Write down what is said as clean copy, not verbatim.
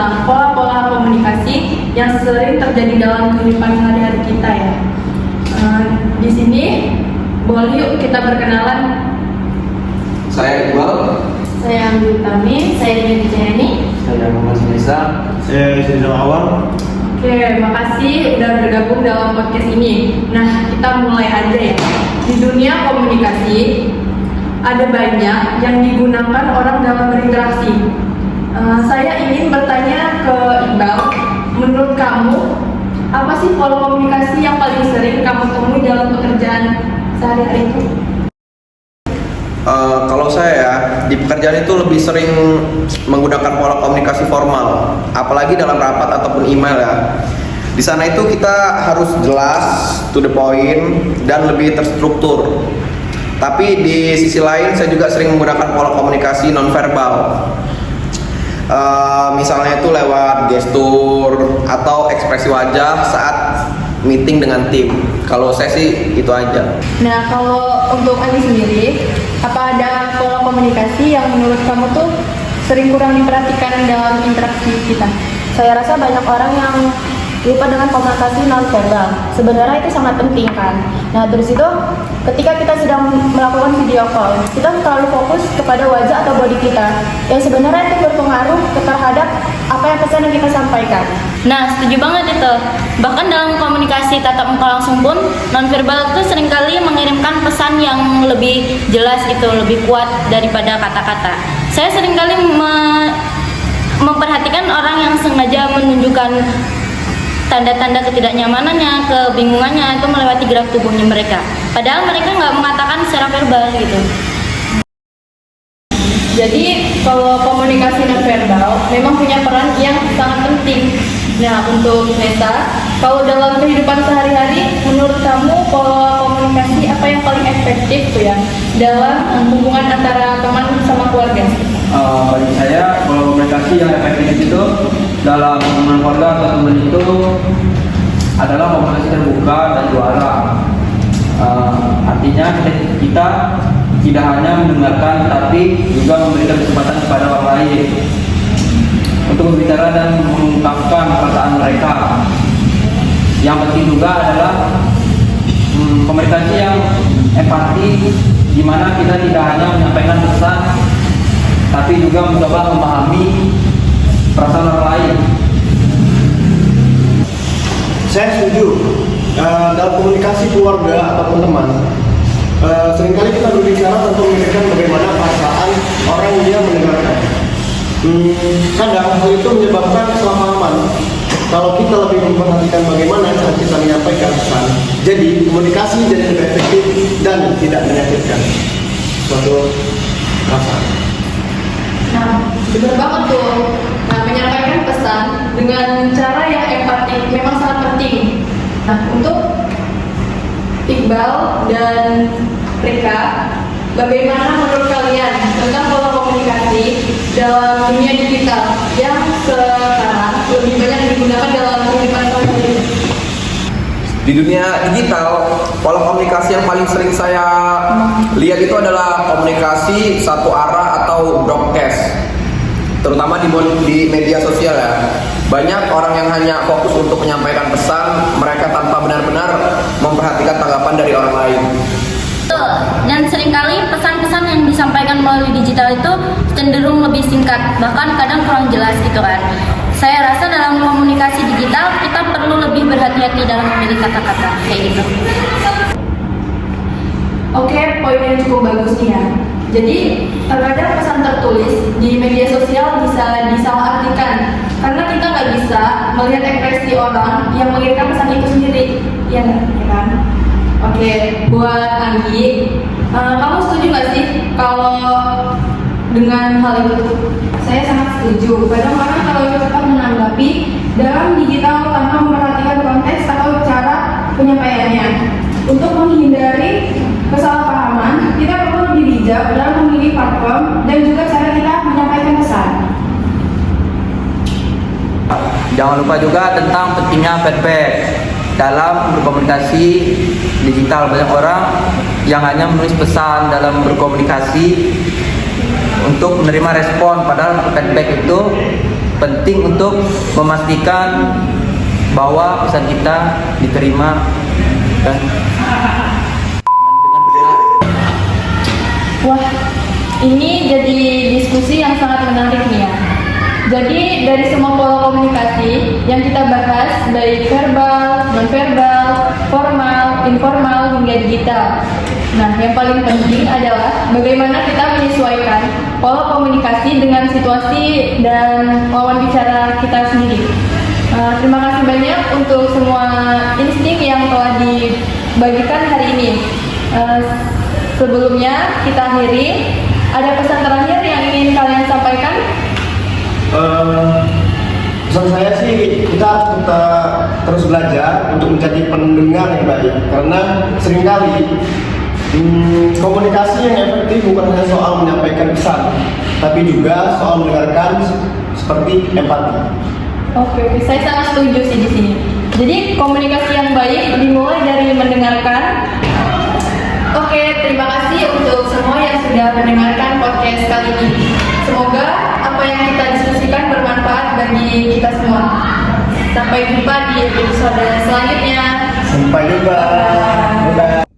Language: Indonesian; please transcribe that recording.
tentang pola-pola komunikasi yang sering terjadi dalam kehidupan sehari-hari kita ya. Di sini boleh yuk kita berkenalan. Saya Iqbal. Saya Anggi Utami. Saya Dini Jayani. Saya Muhammad Nisa. Saya Yusuf Awal. Oke, makasih udah bergabung dalam podcast ini. Nah, kita mulai aja ya. Di dunia komunikasi ada banyak yang digunakan orang dalam berinteraksi. Saya ingin bertanya ke Iqbal, menurut kamu apa sih pola komunikasi yang paling sering kamu temui dalam pekerjaan sehari-hari itu? Kalau saya ya, di pekerjaan itu lebih sering menggunakan pola komunikasi formal, apalagi dalam rapat ataupun email ya. Di sana itu kita harus jelas, to the point, dan lebih terstruktur. Tapi di sisi lain saya juga sering menggunakan pola komunikasi nonverbal. Misalnya itu lewat gestur atau ekspresi wajah saat meeting dengan tim. Kalau saya sih itu aja. Nah, kalau untuk Andi sendiri, apa ada pola komunikasi yang menurut kamu tuh sering kurang diperhatikan dalam interaksi kita? Saya rasa banyak orang yang lupa dengan komunikasi nonverbal. Sebenarnya itu sangat penting kan. Nah terus itu ketika kita sedang melakukan video call, kita terlalu fokus kepada wajah atau body kita, yang sebenarnya itu berpengaruh terhadap apa yang pesan yang kita sampaikan. Nah, setuju banget itu. Bahkan dalam komunikasi tatap muka langsung pun, nonverbal itu seringkali mengirimkan pesan yang lebih jelas gitu, lebih kuat daripada kata-kata. Saya seringkali memperhatikan orang yang sengaja menunjukkan tanda-tanda ketidaknyamanannya, kebingungannya itu melewati gerak tubuhnya mereka. Padahal mereka nggak mengatakan secara verbal gitu. Jadi kalau komunikasi nonverbal memang punya peran yang sangat penting. Nah, untuk Nesa, kalau dalam kehidupan sehari-hari, menurut kamu pola komunikasi apa yang paling efektif tuh ya dalam hubungan antara teman sama keluarga? Bagi saya, pola komunikasi yang efektif itu dalam hubungan keluarga atau teman itu adalah komunikasi terbuka dan dua arah. Artinya kita tidak hanya mendengarkan, tapi juga memberikan kesempatan kepada orang lain untuk berbicara dan mengungkapkan perasaan mereka. Yang penting juga adalah komunikasi yang empati, di mana kita tidak hanya menyampaikan pesan, tapi juga mencoba memahami perasaan orang lain. Saya setuju. Dalam komunikasi keluarga ataupun teman, seringkali kita berbicara untuk memikirkan bagaimana perasaan orang yang mendengarkan. Kadang hal itu menyebabkan kesalahpahaman. Kalau kita lebih memperhatikan bagaimana cara kita menyampaikan pesan, jadi komunikasi jadi lebih efektif dan tidak menyakitkan suatu perasaan. Nah, benar banget tuh. Nah, menyampaikan pesan dengan cara yang empati memang sangat penting. Nah, untuk Iqbal dan Rika, bagaimana menurut kalian tentang pola komunikasi dalam dunia digital yang sekarang lebih banyak digunakan dalam kehidupan sehari-hari? Di dunia digital, pola komunikasi yang paling sering saya lihat itu adalah komunikasi satu arah atau broadcast, terutama di media sosial ya. Banyak orang yang hanya fokus untuk menyampaikan pesan mereka tanpa benar-benar memperhatikan tanggapan dari orang lain. Dan seringkali pesan-pesan yang disampaikan melalui digital itu cenderung lebih singkat, bahkan kadang kurang jelas gitu kan. Saya rasa dalam komunikasi digital kita perlu lebih berhati-hati dalam memilih kata-kata kayak gitu. Oke, poin yang cukup bagus nih ya. Jadi terkadang pesan tertulis di media sosial bisa disalahartikan karena kita nggak bisa melihat ekspresi orang yang mengirimkan pesan itu sendiri, ya nggak? Ya kan? Oke, buat Anggi, kamu setuju nggak sih kalau dengan hal itu? Saya sangat setuju. Kadang orang terlalu cepat menanggapi dalam digital tanpa memperhatikan konteks atau cara penyampaiannya. Untuk menghindari kesalahpahaman, kita perlu lebih bijak dalam memilih platform dan juga cara kita menyampaikan pesan. Jangan lupa juga tentang pentingnya feedback dalam berkomunikasi digital. Banyak orang yang hanya menulis pesan dalam berkomunikasi untuk menerima respon, padahal feedback itu penting untuk memastikan bahwa pesan kita diterima dan dengan benar. Wah, ini jadi diskusi yang sangat menarik nih ya. Jadi dari semua pola komunikasi yang kita bahas, baik verbal, nonverbal, formal, informal, hingga digital. Nah, yang paling penting adalah bagaimana kita menyesuaikan pola komunikasi dengan situasi dan lawan bicara kita sendiri. Terima kasih banyak untuk semua insting yang telah dibagikan hari ini. Sebelumnya kita akhiri, ada pesan terakhir yang ingin kalian sampaikan? Pesan saya sih, kita harus tetap terus belajar untuk menjadi pendengar yang baik, karena seringkali komunikasi yang efektif bukan hanya soal menyampaikan pesan, tapi juga soal mendengarkan seperti empati. Oke, saya sangat setuju sih di sini. Jadi komunikasi yang baik dimulai dari mendengarkan. Oke, terima kasih untuk semua yang sudah mendengarkan podcast kali ini. Semoga apa yang kita diskusikan bermanfaat bagi kita semua. Sampai jumpa di episode selanjutnya. Sampai jumpa. Dadah.